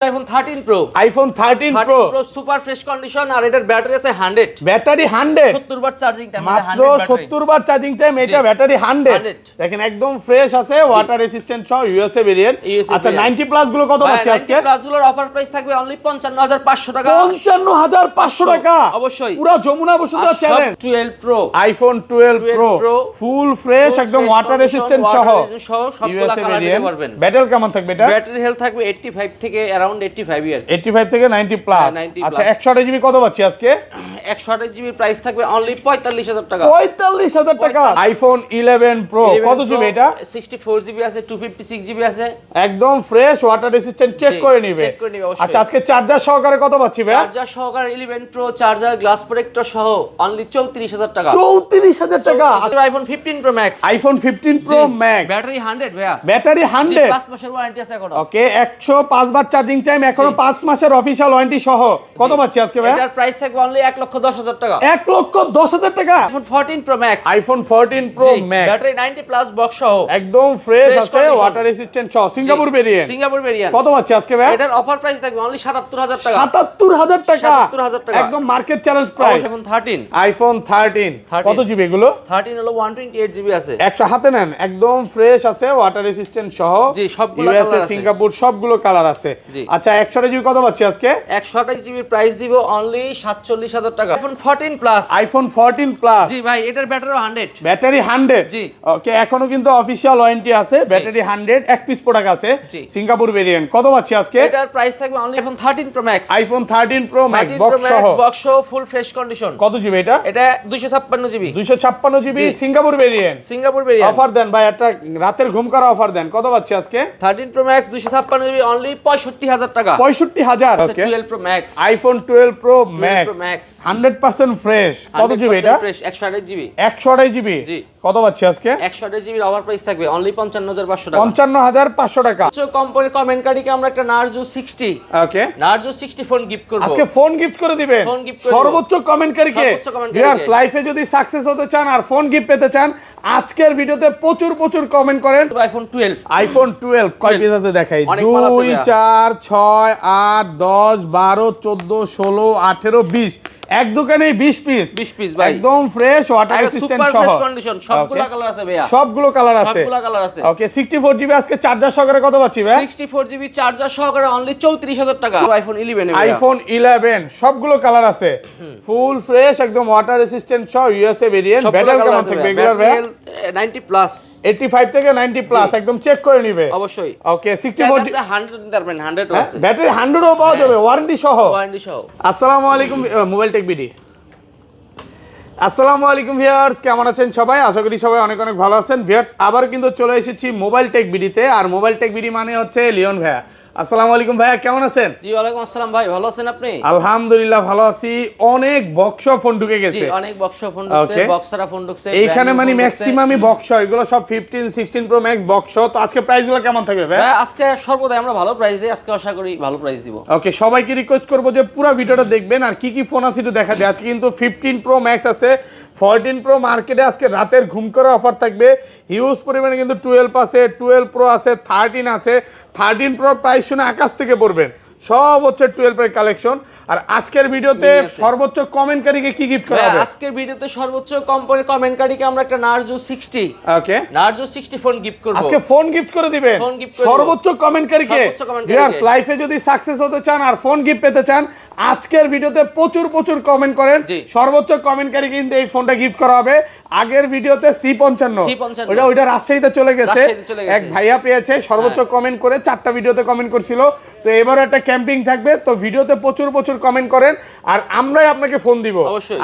iPhone 13 Pro iPhone 13 Pro super fresh condition আর এটার battery আছে 100 ব্যাটারি 100 70 বার চার্জিং টাইম মাত্র 70 বার চার্জিং টাইম এটা ব্যাটারি 100 দেখেন একদম ফ্রেশ আছে ওয়াটার রেসিস্ট্যান্ট সহ ইউএসএ ভেরিয়েন্ট আচ্ছা 90 প্লাস গুলো কত পাচ্ছি আজকে 90 প্লাস গুলোর অফার প্রাইস থাকবে অনলি 55500 টাকা 55500 টাকা অবশ্যই পুরো Jamuna Bashundhara challenge 12 Pro iPhone 12 Pro full fresh একদম ওয়াটার রেসিস্ট্যান্ট সহ ইউএসএ ভেরিয়েন্ট ব্যাটারি কেমন থাকবে এটা ব্যাটারি হেলথ থাকবে 85 থেকে अराउंड 85 ইয়ার 85 থেকে 90 প্লাস আচ্ছা 128 জিবি কত পাচ্ছি আজকে 128 জিবি প্রাইস থাকবে অনলি 45000 টাকা 45000 টাকা iPhone 11 Pro কত জিবি এটা 64 জিবি আছে 256 জিবি আছে একদম ফ্রেশ ওয়াটার রেসিস্ট্যান্ট চেক করে নিবে আচ্ছা আজকে চার্জার সহকারে কত পাচ্ছি ভাই চার্জার সহকারে 11 Pro চার্জার গ্লাস প্রোটেক্টর সহ অনলি 34000 টাকা 34000 টাকা iPhone 15 Pro Max iPhone 15 Pro Max battery 100 ভাইয়া ব্যাটারি 100 5 মাসের ওয়ারেন্টি আছে এখন ওকে 105 বার চার্জিং টাইম এখনো 5 মাসের অফিশিয়াল ওয়ারেন্টি সহ কত পাচ্ছি আজকে ভাই এটার প্রাইস থাকবে অনলি 1,10,000 টাকা 1,10,000 টাকা iPhone 14 Pro Max iPhone 14 Pro Max battery 90 plus box সহ একদম ফ্রেশ আছে ওয়াটার রেসিস্ট্যান্ট সহ সিঙ্গাপুর ভেরিয়েন্ট কত পাচ্ছি আজকে ভাই এটার অফার প্রাইস থাকবে অনলি 77000 টাকা 77000 টাকা 77000 টাকা একদম মার্কেট চ্যালেঞ্জ প্রাইস iPhone 13 কত জিবি এগুলো 13 হলো 128 জিবি আছে 100 হাতে নেন একদম ফ্রেশ আছে ওয়াটার রেসিস্ট্যান্ট সহ জি সবগুলো ইউএসএ সিঙ্গাপুর সবগুলো কালার আছে আচ্ছা 100 জিবি কত পাচ্ছি আজকে 128 জিবির প্রাইস দিব অনলি 47000 টাকা iPhone 14 প্লাস iPhone 14 প্লাস জি ভাই এটার ব্যাটারি 100 জি ওকে এখনো কিন্তু অফিশিয়াল ওয়ারেন্টি আছে ব্যাটারি 100 এক পিস প্রোডাক্ট আছে সিঙ্গাপুর ভেরিয়েন্ট কত পাচ্ছি আজকে এটার প্রাইস থাকবে only iPhone 13 Pro Max iPhone 13 Pro Max box সহ ফুল ফ্রেশ কন্ডিশন কত জিবি এটা 256 GB 256 GB Singapore variant offer দেন ভাই একটা রাতের ঘুম করা অফার দেন কত পাচ্ছি আজকে 13 Pro Max 256 জিবি অনলি 65000 টাকা 65000 ওকে 12 Pro Max iPhone 12 Pro Max 100% fresh কত জিবি এটা ফ্রেশ 128 জিবি 128 জিবি জি কত পাচ্ছি আজকে 128 জিবির অফার প্রাইস থাকবে অনলি 55500 টাকা 55500 টাকা কোম্পানির কমেন্টকারীকে আমরা একটা Narzo 60 ওকে Narzo 60 ফোন গিফট করব আজকে ফোন গিফট করে দিবেন সর্বোচ্চ কমেন্টকারীকে ভিউয়ার্স লাইফে যদি সাকসেস হতে চান আর ফোন গিফট পেতে চান আজকের ভিডিওতে প্রচুর কমেন্ট করেন iPhone 12 কয় পিস আছে দেখাই 2 4 6 8 10 12 14 16 18 20 এক দোকানে 20 পিস ভাই একদম ফ্রেশ ওয়াটার রেসিস্ট্যান্ট সহ ফ্রেশ কন্ডিশন সবগুলো কালার আছে ভাইয়া সবগুলো কালার আছে ওকে 64 জিবি আজকে চার্জার সহকারে কত পাচ্ছি ভাই 64 জিবি চার্জার সহকারে অনলি 34000 টাকা iPhone 11 সবগুলো কালার আছে ফুল ফ্রেশ একদম ওয়াটার রেসিস্ট্যান্ট সহ ইউএসএ ভেরিয়েন্ট ব্যাটারি কেমন থাকবে এগুলোর ভাই 90 প্লাস 85 থেকে 90 প্লাস একদম চেক করে নিবে অবশ্যই ওকে 64 জিবি 100 দিতে পারবেন 100 আছে ব্যাটারি 100 ও পাওয়া যাবে ওয়ারেন্টি সহ আসসালামু আলাইকুম মোবাইল টেক বিডি আসসালামু আলাইকুম ভিউয়ার্স কেমন আছেন সবাই আশা করি সবাই অনেক ভালো আছেন ভিউয়ার্স আবার কিন্তু চলে এসেছি মোবাইল টেক বিডিতে আর মোবাইল টেক বিডি মানে হচ্ছে লিওন ভাইয়া আসসালামু আলাইকুম ভাইয়া কেমন আছেন জি ওয়ালাইকুম আসসালাম ভাই ভালো আছেন আপনি আলহামদুলিল্লাহ ভালো আছি অনেক বক্স ফোন ঢুকে গেছে জি অনেক বক্স ফোন ঢুকছে বক্সরা ফোন ঢুকছে এইখানে মানে ম্যাক্সিমামই বক্স এগুলো সব 15 16 প্রো ম্যাক্স বক্স তো আজকে প্রাইসগুলো কেমন থাকবে ভাই আজকে সর্বদাই আমরা ভালো প্রাইস দেই আজকে আশা করি ভালো প্রাইস দিব ওকে সবাইকে রিকোয়েস্ট করব যে পুরো ভিডিওটা দেখবেন আর কি ফোন আছে একটু দেখা দেয় আজকে কিন্তু 15 প্রো ম্যাক্স আছে 14 প্রো মার্কেটে আজকে রাতের ঘুম করা অফার থাকবে হিউজ পরিমাণে কিন্তু 12 আছে 12 প্রো আছে 13 আছে 13 প্রো প্রাইস শুনে আকাশ থেকে পড়বেন সব হচ্ছে 12 এর কালেকশন আর আজকের ভিডিওতে সর্বোচ্চ কমেন্টকারীকে কি গিফট করা হবে আজকের ভিডিওতে সর্বোচ্চ কমেন্টকারীকে আমরা একটা Narzo 60 ওকে Narzo 60 ফোন গিফট করব আজকে ফোন গিফট করে দিবেন সর্বোচ্চ কমেন্টকারীকে ভিউয়ার্স লাইফে যদি সাকসেস হতে চান আর ফোন গিফট পেতে চান আজকের ভিডিওতে প্রচুর কমেন্ট করেন সর্বোচ্চ কমেন্টকারীকে কিন্তু এই ফোনটা গিফট করা হবে আগের ভিডিওতে C55 ওইটা রাজশাহীতে চলে গেছে এক ভাইয়া পেয়েছে সর্বোচ্চ কমেন্ট করে 4টা ভিডিওতে কমেন্ট করছিল তো এবার একটা ক্যাম্পিং থাকবে তো ভিডিওতে প্রচুর কমেন্ট করেন আর আমরাই আপনাকে ফোন দিব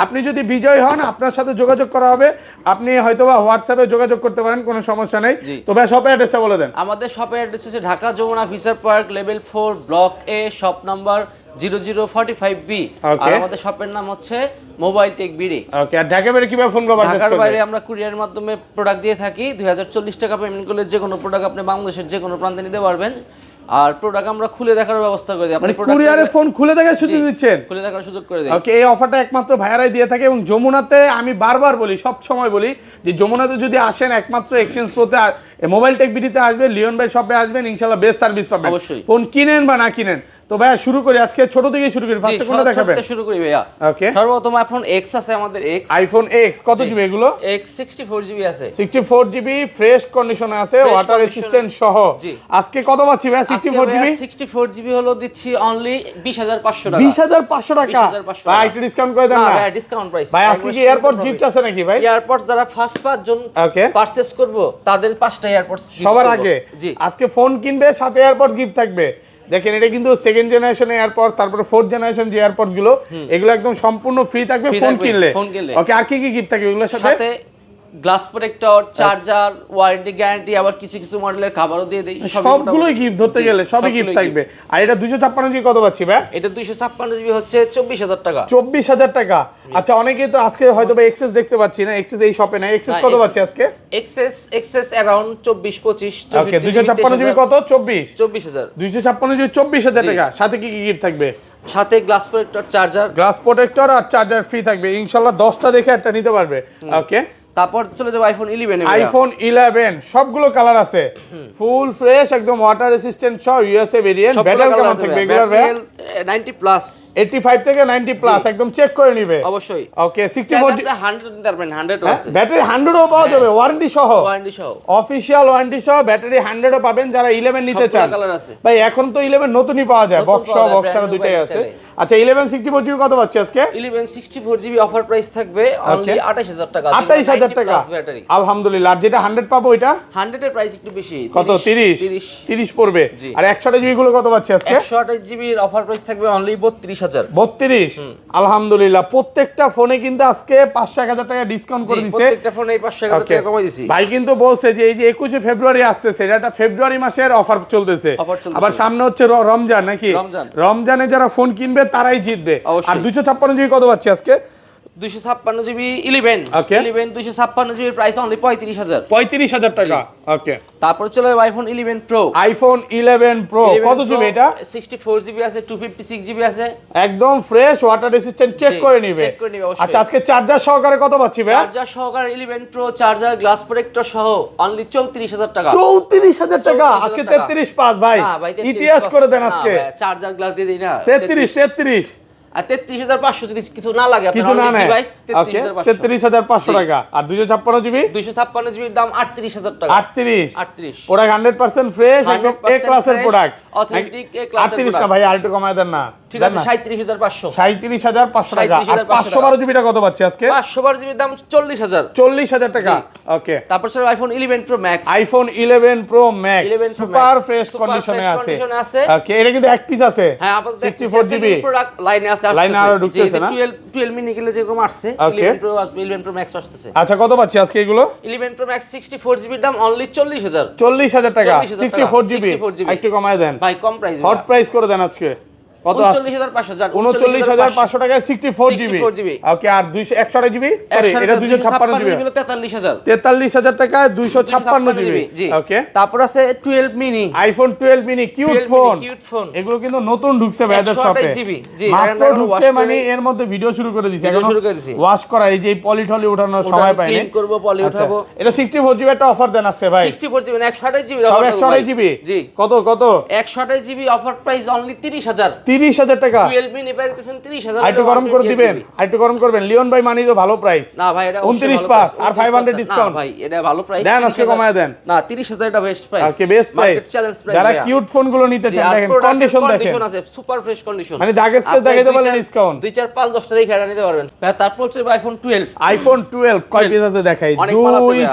আপনি যদি বিজয় হন আপনার সাথে যোগাযোগ করা হবে আপনি হয়তোবা হোয়াটসঅ্যাপে যোগাযোগ করতে পারেন কোনো সমস্যা নেই তো ভাই শপের অ্যাড্রেসটা বলে দেন আমাদের শপের অ্যাড্রেস হচ্ছে Dhaka Jamuna future park level 4 block A shop number 0045B আর আমাদের শপের নাম হচ্ছে মোবাইল টেক বিডি ওকে আর ঢাকা বাইরে কিভাবে ফোন পারচেজ করবেন ঢাকার বাইরে আমরা কুরিয়ারের মাধ্যমে প্রোডাক্ট দিয়ে থাকি 2040 টাকা পেমেন্ট করলে যে কোনো প্রোডাক্ট আপনি বাংলাদেশের যে কোনো প্রান্তে নিতে পারবেন আর প্রোডাক্ট আমরা খুলে দেখার ব্যবস্থা করে দিই মানে কুরিয়ারে ফোন খুলে দেখার সুযোগ দিচ্ছেন খুলে দেখার সুযোগ করে দিই ওকে এই অফারটা একমাত্র ভাইয়ারাই দিয়ে থাকে এবং যমুনাতে আমি বারবার বলি সব সময় বলি যে যমুনাতে যদি আসেন একমাত্র এক্সচেঞ্জ প্রোতে মোবাইল টেক বিডিতে আসবেন লিওন ভাই শপে আসবেন ইনশাআল্লাহ বেস্ট সার্ভিস পাবেন ফোন কিনেন বা না কিনেন তো ভাইয়া শুরু করি, আজকে ছোট থেকে শুরু করি। ফার্স্টে কোনটা দেখাবেন? শুরু করি ভাইয়া। ওকে, সর্বপ্রথম আইফোন X আছে আমাদের। আইফোন X কত জিবি এগুলো? X 64GB আছে। 64GB ফ্রেশ কন্ডিশনে আছে, ওয়াটার রেসিস্ট্যান্ট সহ। আজকে কত পাচ্ছি ভাই? 64GB 64GB হলো দিচ্ছি অনলি 20500 টাকা। 20500 টাকা ভাই, একটু ডিসকাউন্ট করে দেন না ভাই, ডিসকাউন্ট প্রাইস ভাই। আজকে কি এয়ারপডস গিফট আছে নাকি ভাই? এয়ারপডস যারা ফার্স্ট 5 জন পারচেজ করব তাদের 5টা এয়ারপডস সবার আগে। আজকে ফোন কিনবে সাথে এয়ারপডস গিফট থাকবে। দেখেন এটা কিন্তু সেকেন্ড জেনারেশন এয়ারপডস, তারপরে ফোর্থ জেনারেশন যে এয়ারপডস গুলো এগুলো একদম সম্পূর্ণ ফ্রি থাকবে ফোন কিনলে। ওকে, আর কি কি গিফট থাকবে এগুলোর সাথে? Glass protector, charger, warranty guarantee, আবার কিছু কিছু মডেলের খাবারও দিয়ে দেই। সবগুলোই গিফট ধরতে গেলে সবই গিফট থাকবে। আর এটা 256GB কত পাচ্ছি ভাই? এটা 256GB হচ্ছে 24000 টাকা। 24000 টাকা। আচ্ছা, অনেকেই তো আজকে হয়তো বা এক্সেস দেখতে পাচ্ছি না, এক্সেস এই শপে না। এক্সেস কত পাচ্ছি আজকে? Access around 24-25। ওকে, 256GB কত? 24000। 256GB 24000 টাকা। সাথে কি কি গিফট থাকবে? সাথে glass protector, charger, glass protector আর চার্জার ফ্রি থাকবে ইনশাআল্লাহ। 10টা দেখে একটা নিতে পারবে। ওকে, তারপর চলে যাব আইফোন 11 এ। আইফোন 11 সবগুলো কালার আছে, ফুল ফ্রেশ একদম ওয়াটার রেসিস্ট্যান্ট সহ, ইউএসএ ভেরিয়েন্ট। ব্যাটারি কেমন থাকবে এগুলোর ভাই? 90 প্লাস, 85 থেকে 90 প্লাস একদম চেক করে নিবে অবশ্যই। ওকে, 64 100 দিতে পারবেন, 100 ও আছে। ব্যাটারি 100 ও পাওয়া যাবে ওয়ারেন্টি সহ, সহ অফিশিয়াল ওয়ারেন্টি সহ ব্যাটারি 100 ও পাবেন যারা 11 নিতে চান। ভাই এখন তো 11 নতুনই পাওয়া যায়, বক্স সহ, বক্সার দুটোই আছে। আচ্ছা, 11 64GB কত পাচ্ছি আজকে? 11 64GB অফার প্রাইস থাকবে অনলি 28000 টাকা। 28000 টাকা আলহামদুলিল্লাহ। আর যেটা 100 পাবো ওইটা 100 এর প্রাইস একটু বেশি, কত? 30 পড়বে। আর 128GB গুলো কত পাচ্ছি আজকে? 128GB এর অফার প্রাইস থাকবে অনলি 32000। 32 আলহামদুলিল্লাহ। প্রত্যেকটা ফোনে কিন্তু আজকে 500-1000 টাকা ডিসকাউন্ট করে দিয়েছে। প্রত্যেকটা ফোনে 500-1000 টাকা কমাই দিয়েছি। ভাই কিন্তু বলছে যে এই যে 21শে ফেব্রুয়ারি আসতেছে, এটা ফেব্রুয়ারি মাসের অফার চলতেছে। আবার সামনে হচ্ছে রমজান নাকি? রমজানে যারা ফোন কিনবে তারাই জিতবে। আর 256GB কত পাচ্ছি আজকে? 256GB 11 256GB এর প্রাইস অনলি 35000 টাকা। ওকে, তারপর চলে আইফোন 11 প্রো। আইফোন 11 প্রো কত জিবি এটা? 64GB আছে, 256GB আছে, একদম ফ্রেশ ওয়াটার রেসিস্ট্যান্ট। চেক করে নিবে। আচ্ছা, আজকে চার্জার সহকারে কত পাচ্ছি ভাই? চার্জার সহকারে 11 প্রো চার্জার গ্লাস প্রোটেক্টর সহ অনলি 34000 টাকা। 34000 টাকা আজকে 33 পাস ভাই, ইতিহাস করে দেন আজকে। চার্জার গ্লাস দিয়ে দেই না, 33 আর 33500 যদি কিছু না লাগে কিছু না নেয়। ওকে, 33500 টাকা। আর 256GB 256GB এর দাম 38000 টাকা। 38 প্রোডাক্ট 100% ফ্রেশ একদম এ ক্লাসের প্রোডাক্ট, অথেন্টিক এ ক্লাসের 38 না ভাই, আর একটু কমায় দেন না। ঠিক আছে, 37500 37500 টাকা। আর 512GB টা কত পাচ্ছি আজকে? 512GB এর দাম 40000 টাকা। ওকে, তারপর sir iPhone 11 pro max. IPhone 11 pro max super fresh কন্ডিশনে আছে। ওকে, এটা কিন্তু এক পিস আছে। হ্যাঁ, আমাদের 64GB প্রোডাক্ট লাইনে আছে, লাইনে আরো ঢুকতেছে না? 12 মিনি গেলে যেরকম আসছে 11 প্রো ম্যাক্স আসতেছে। আচ্ছা, কত পাচ্ছি আজকে এগুলো? 11 প্রো ম্যাক্স 64GB এর দাম অনলি 40000 টাকা। 64GB একটু কমায় দেন ভাই, কম প্রাইস, হট প্রাইস করে দেন আজকে। কত? 39500 টাকায় 64GB। ওকে, আর 128GB সরি এটা 256GB হলো 43000 টাকায় 256GB। ওকে, তারপর আছে 12 mini, iPhone 12 mini cute phone. এগুলো কিন্তু নতুন ঢুকছে ভাইদের শপে, মাত্র ঢুকছে, মানে এর মধ্যে ভিডিও শুরু করে দিয়েছে, এখন ওয়াশ করা, এই যে পলি টলি ওঠানোর সময় পাইনি, ক্লিন করব, পলি উঠাবো। এটা 64GB একটা অফার দেন আছে ভাই। 64GB 128GB সব অফার, 128GB জি। কত 128GB অফার প্রাইস অনলি 30000 টাকা। 12 মিনি প্রাইস দিতেছেন 30000। আইটু গরম করে দিবেন, আইটু গরম করবেন। লিওন ভাই মানি তো ভালো প্রাইস। না ভাই, এটা 29 পাস আর 500 ডিসকাউন্ট। না ভাই, এটা ভালো প্রাইস, দেন আজকে কমায় দেন। না, 30000 এটা বেস্ট প্রাইস। ওকে, বেস্ট প্রাইস। যারা কিউট ফোন গুলো নিতে চান, দেখেন কন্ডিশন দেখেন, কন্ডিশন আছে সুপার ফ্রেশ কন্ডিশন, মানে দাগে স্কেচ দেখাইতে পারলে ডিসকাউন্ট 2 4 5 10 টা রেখে নিতে পারবেন। তারপর হচ্ছে আইফোন 12। আইফোন 12 কয় পিস আছে দেখাই? 2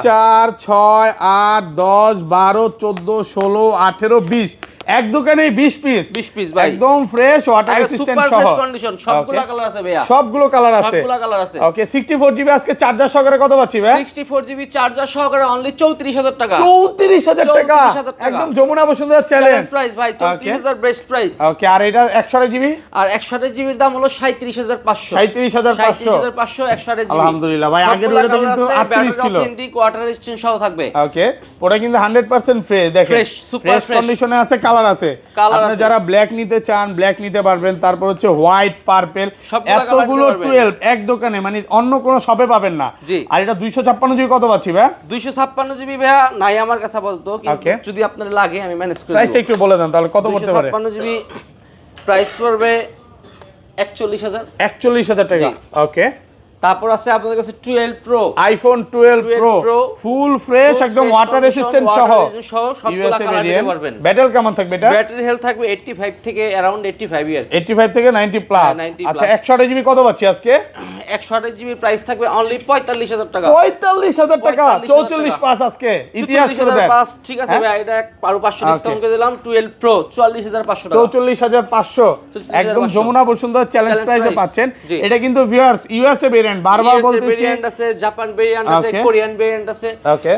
4 6 8 10 12 14 16 18 20 এক দোকানে 20 পিস ভাই, একদম ফ্রেশ ওয়াটার রেসিস্ট্যান্ট সহ, সুপার ফ্রেশ কন্ডিশন, সবগুলা কালার আছে ভাইয়া, সবগুলো কালার আছে, সবগুলা কালার আছে। ওকে, 64GB আজকে চার্জার সহকারে কত পাচ্ছি ভাই? 64GB চার্জার সহকারে অনলি 34000 টাকা। 34000 টাকা একদম যমুনা বসুন্ধরা চ্যালেঞ্জ প্রাইস ভাই, 34000 বেস্ট প্রাইস। ওকে, আর এটা 128GB? আর 128GB এর দাম হলো 37500 128GB। আলহামদুলিল্লাহ ভাই, আগের ভিডিওতে কিন্তু 38 ছিল। অথেন্টিক ওয়াটার রেজিস্ট্যান্ট সহ থাকবে। ওকে, ওটা কিন্তু 100% ফ্রেশ, দেখেন ফ্রেশ কন্ডিশনে আছে, কালার আছে। আপনি যারা ব্ল্যাক নিতে চান ব্ল্যাক নিতে পারবেন, তারপর হচ্ছে হোয়াইট, পার্পল, এতগুলো 12 এক দোকানে, মানে অন্য কোনো শপে পাবেন না। আর এটা 256GB কত পাচ্ছি ভাই? 256GB ভাইয়া নাই আমার কাছে আপাতত, কিন্তু যদি আপনার লাগে আমি ম্যানেজ করে দেব। প্রাইস একটু বলে দেন তাহলে কত করতে পারে? 256GB প্রাইস পড়বে 41,000। 41,000 টাকা। ওকে, তারপর আছে আপনাদের কাছে 12 প্রো, আইফোন 12 প্রো ফুল ফ্রেশ একদম ওয়াটার রেসিস্ট্যান্ট সহ সবগুলা কালার নিতে পারবেন। ব্যাটারি কেমন থাকবে এটা? ব্যাটারি হেলথ থাকবে 85 থেকে अराउंड 85 ইয়ার, 85 থেকে 90 প্লাস। আচ্ছা 128 জিবি কত পাচ্ছি আজকে? 128 জিবি প্রাইস থাকবে অনলি 45,000 টাকা। 45,000 টাকা, 44 পাস আজকে ইতিহাস করে দেন। ঠিক আছে ভাই, এটা আরো 500 ডিসকাউন্ট করে দিলাম। 12 প্রো 44,500 টাকা। 44,500 একদম যমুনা বসুন্ধরা চ্যালেঞ্জ প্রাইসে পাচ্ছেন। এটা কিন্তু ভিউয়ার্স ইউএসএ ভেরিয়েন্ট, বারবার বলতেছি ভেরিয়েন্ট আছে, জাপান ভেরিয়েন্ট আছে, কোরিয়ান ভেরিয়েন্ট আছে,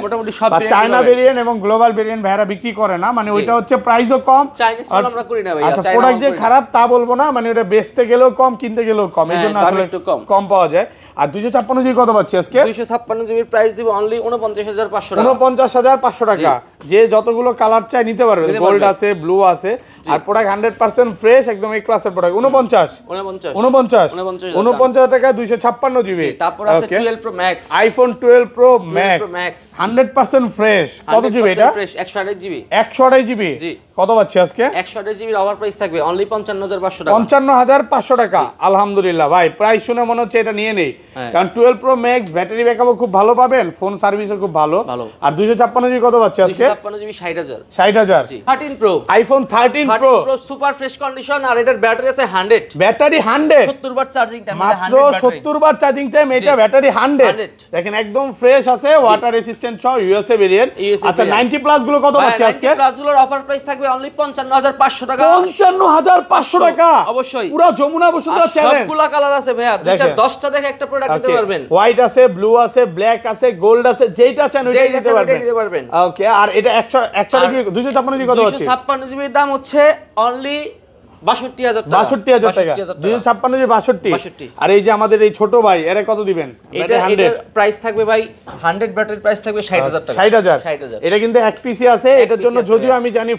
মোটামুটি সব ভেরিয়েন্ট। চায়না ভেরিয়েন্ট এবং গ্লোবাল ভেরিয়েন্ট ভাইরা বিক্রি করে না, মানে ওইটা হচ্ছে প্রাইসও কম। চাইনিজ মাল আমরা করি না ভাই। আচ্ছা প্রোডাক্ট যে খারাপ তা বলবো না, মানে ওটা বেচতে গেলেও কম, কিনতে গেলেও কম, এইজন্য আসলে একটু কম পাওয়া যায়। আর 256 জিবি কত পাচ্ছি আজকে? 256 জিবির প্রাইস দিব অনলি 49,500 টাকা। 49,500 টাকা। যে যতগুলো কালার চাই নিতে পারবে, গোল্ড আছে, ব্লু আছে, আর প্রোডাক্ট 100% ফ্রেশ একদম এই ক্লাসের প্রোডাক্ট। 49 টাকায় 256 জিবি। তারপর আছে 12 pro max, iPhone 12 pro max 100% fresh. কত জিবি এটা? 128 জিবি। 128 জিবি কত পাচ্ছি আজকে? 128 জিবির ওভার প্রাইস থাকবে অনলি 55,500 টাকা। 55,500 টাকা। আলহামদুলিল্লাহ ভাই, প্রাইস শুনে মনে হচ্ছে এটা নিয়ে নেই, কারণ 12 প্রো ম্যাক্স ব্যাটারি ব্যাকআপও খুব ভালো পাবেন, ফোন সার্ভিসও খুব ভালো। আর 256 জিবি কত পাচ্ছি আজকে? 256 GB 60,000। 60,000। 13 pro, iPhone 13 pro super fresh condition, আর এটার ব্যাটারি আছে 100। ব্যাটারি 100, 70 বার চার্জিং টাইম, মাত্র 70 বার চার্জিং টাইম। এটা ব্যাটারি 100 দেখেন, একদম ফ্রেশ আছে, ওয়াটার রেসিস্ট্যান্ট সহ ইউএসএ ভেরিয়েন্ট। আচ্ছা 90 প্লাস গুলো কত পাচ্ছি আজকে? 90 প্লাস গুলোর অফার প্রাইস থাকবে অনলি 55,500 টাকা। 55,500 টাকা অবশ্যই। পুরো যমুনা বসুন্ধরা চ্যালেঞ্জ। সবগুলা কালার আছে ভাইয়া, 10টা দেখে একটা প্রোডাক্ট নিতে পারবেন। হোয়াইট আছে, ব্লু আছে, ব্ল্যাক আছে, গোল্ড আছে, যেটা চান ওইটাই নিতে পারবেন। ওকে, আর এটা 100 জিবি 256 জিবি কত হচ্ছে? 256 জিবির দাম হচ্ছে অনলি 62,000 টাকা। 62,000 টাকা। 256 জিবি 62। আর এই যে আমাদের এই ছোট ভাই, এর কত দিবেন? এটা 100 প্রাইস থাকবে ভাই, 100 ব্যাটারি প্রাইস থাকবে 60,000 টাকা। 60,000। এটা কিন্তু এক পিসি আছে, এটার জন্য যদিও আমি জানি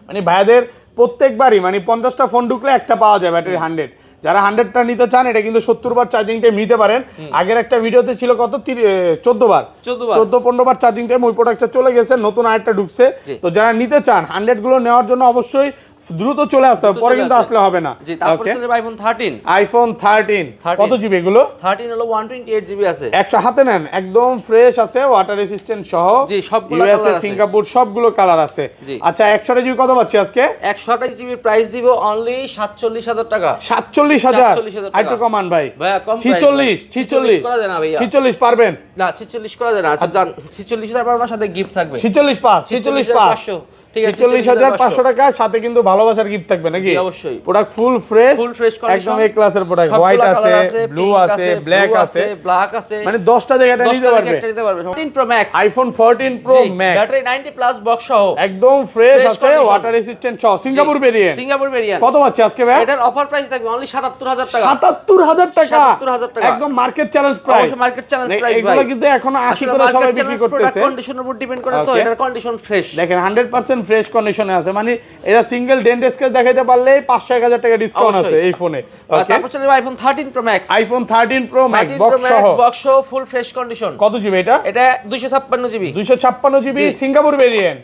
মানে ভাইদের প্রত্যেকবারই মানে 50টা ফোন ঢুকলে একটা পাওয়া যায় ব্যাটারি 100। যারা 100টা নিতে চান, এটা কিন্তু 70 বার চার্জিং টাইম নিতে পারেন। আগের একটা ভিডিওতে ছিল কত 14 বার 15 বার চার্জিং টাইম, ওই প্রোডাক্টটা চলে গেছে, নতুন আরেকটা ঢুকছে। তো যারা নিতে চান 100 গুলো নেওয়ার জন্য অবশ্যই দ্রুত চলে আসতে হবে, পরে কিন্তু আসলে হবে না। জি, তারপর চলে আইফোন 13। আইফোন 13 কত জিবি এগুলো? 13 হলো 128 জিবি আছে। 100 হাতে নেন, একদম ফ্রেশ আছে, ওয়াটার রেসিস্ট্যান্ট সহ। জি, সবগুলো ইউএসএ, সিঙ্গাপুর সবগুলো কালার আছে। আচ্ছা 128 জিবি কত পাচ্ছি আজকে? 128 জিবির প্রাইস দিব অনলি 47,000 টাকা। 47,000 আইটো কমান ভাই। ভাইয়া কম 46 করা যায় না ভাইয়া। 46 পারবেন না, 46 করা যায় না। আচ্ছা জান, 46,000 পারবার সাথে গিফট থাকবে। 46 পাস 46,500 টাকা, সাথে কিন্তু ভালোবাসার গিফট থাকবে নাকি? অবশ্যই। প্রোডাক্ট ফুল ফ্রেশ একদম এই ক্লাসের প্রোডাক্ট। হোয়াইট আছে, ব্লু আছে, ব্ল্যাক আছে, মানে 10টা জায়গাটা নিতে পারবে। 14 pro max, iPhone 14 pro max, battery 90 plus box সহ একদম ফ্রেশ আছে, ওয়াটার রেসিস্ট্যান্ট সহ, সিঙ্গাপুর ভেরিয়েন্ট। কত পাচ্ছি আজকে ভাই? এটার অফার প্রাইস থাকবে অনলি 77,000 টাকা। 77,000 টাকা, 77,000 টাকা একদম market challenge price. Market challenge price ভাই। এগুলো কিন্তু এখন 80 করে সবাই বিক্রি করতেছে। কন্ডিশনের উপর ডিপেন্ড করে, তো এটার কন্ডিশন ফ্রেশ দেখেন 100% ফ্রেশ কন্ডিশনে আছে, মানে এরা সিঙ্গেল ডেন্ট স্কেচ দেখাইতে পারলে 500-1000 টাকা ডিসকাউন্ট আছে এই ফোনে। ওকে, তারপর চলে iPhone 13 pro max. IPhone 13 pro max box সহ ফুল ফ্রেশ কন্ডিশন। কত জিবি এটা? এটা 256 GB. 256 GB Singapore variant.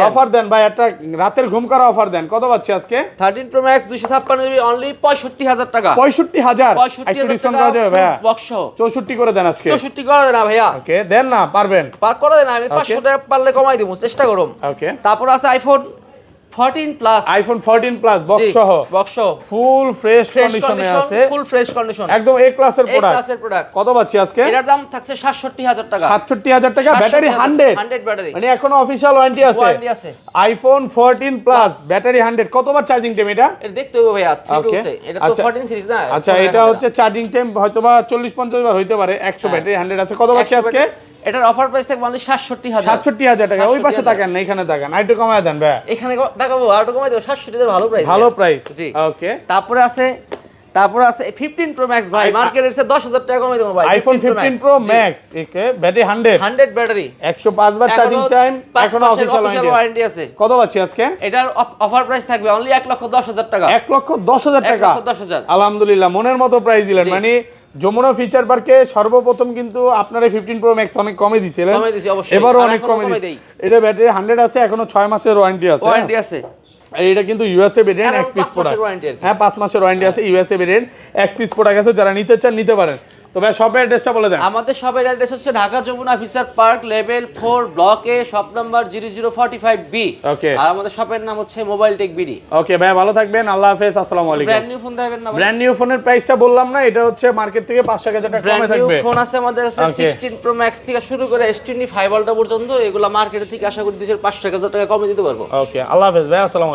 Offer দেন ভাই, একটা রাতের ঘুম করা অফার দেন। কত পাচ্ছি আজকে? 13 প্রো ম্যাক্স 256 জিবি অনলি 65,000 টাকা। 65,000 একটু ডিসকাউন্ট করা যাবে ভাইয়া? বক্স সহ 64 করে দেন আজকে। 64 করা দেন না ভাইয়া? ওকে, দেন না, পারবেন? করে দেন, আমি 500 টাকা পারলে কমাই দেব, চেষ্টা করুম। ওকে, তারপর আছে iPhone 14 plus. IPhone 14 plus box সহ ফুল ফ্রেশ কন্ডিশনে আছে, ফুল ফ্রেশ কন্ডিশন, একদম এ ক্লাসের প্রোডাক্ট। কত পাচ্ছি আজকে? এটার দাম থাকছে 67,000 টাকা। 67,000 টাকা, ব্যাটারি 100 ব্যাটারি, মানে এখনো অফিশিয়াল ওয়ারেন্টি আছে। IPhone 14 plus battery 100। কতবার চার্জিং টাইম এটা? এটা দেখতে হবে ভাইয়া, 3 বলছে এটা তো 14 সিরিজ না। আচ্ছা, এটা হচ্ছে চার্জিং টাইম হয়তোবা 40-50 বার হইতে পারে। 100 ব্যাটারি 100 আছে। কত পাচ্ছি আজকে? এটার অফার প্রাইস থাকবে অনলি 67,000। 67,000 টাকা। ওই পাশে তাকান না, এখানে তাকান, আইটো কমায় দেন ভাই। এখানে দেখাবো, আরো কমাই দেব। 67,000 ভালো প্রাইস। জি, ওকে। তারপরে আছে 15 প্রো ম্যাক্স ভাই, মার্কেটের চেয়ে 10,000 টাকা কমাই দেব ভাই। আইফোন 15 প্রো ম্যাক্স, একে ব্যাটারি 100 ব্যাটারি, 105 বার চার্জিং টাইম, এখনো অফিশিয়াল ওয়ারেন্টি আছে। কত পাচ্ছি আজকে? এটার অফার প্রাইস থাকবে অনলি 1,10,000 টাকা। 1,10,000 টাকা। 1,10,000। আলহামদুলিল্লাহ, মনের মতো প্রাইস দিলেন। মানে যমুনা ফিচার পার্কে সর্বপ্রথম কিন্তু আপনারা 15 প্রো ম্যাক্স অনেক কমে দিছিলেন, এবারও অনেক কমে দিই। এটা ব্যাটারি 100 আছে, এখনো 6 মাসের ওয়ারেন্টি আছে। এটা কিন্তু ইউএসএ ভেরিয়েন্ট এক পিস প্রোডাক্ট। হ্যাঁ 5 মাসের ওয়ারেন্টি আছে, ইউএসএ ভেরিয়েন্ট এক পিস প্রোডাক্ট আছে, যারা নিতে চান নিতে পারেন। তো ভাই শপের অ্যাড্রেসটা বলে দেন। আমাদের শপের অ্যাড্রেস হচ্ছে Dhaka Jamuna future park level 4 block A shop number 0045B। Okay. আর আমাদের শপের নাম হচ্ছে মোবাইল টেক বিডি। ওকে ভাই ভালো থাকবেন, আল্লাহ হাফেজ, আসসালামু আলাইকুম। ব্র্যান্ড নিউ ফোন দেবেন না ভাই? ব্র্যান্ড নিউ ফোনের প্রাইসটা বললাম না, এটা হচ্ছে মার্কেট থেকে 500 টাকা কমে থাকবে। ব্র্যান্ড নিউ ফোন আছে আমাদের কাছে 16 প্রো ম্যাক্স থেকে শুরু করে S25 আলট্রা পর্যন্ত, এগুলা মার্কেটে থেকে আশা করি 2500 টাকা কমে দিতে পারবো। ওকে আল্লাহ হাফেজ ভাই, আসসালামু আলাইকুম।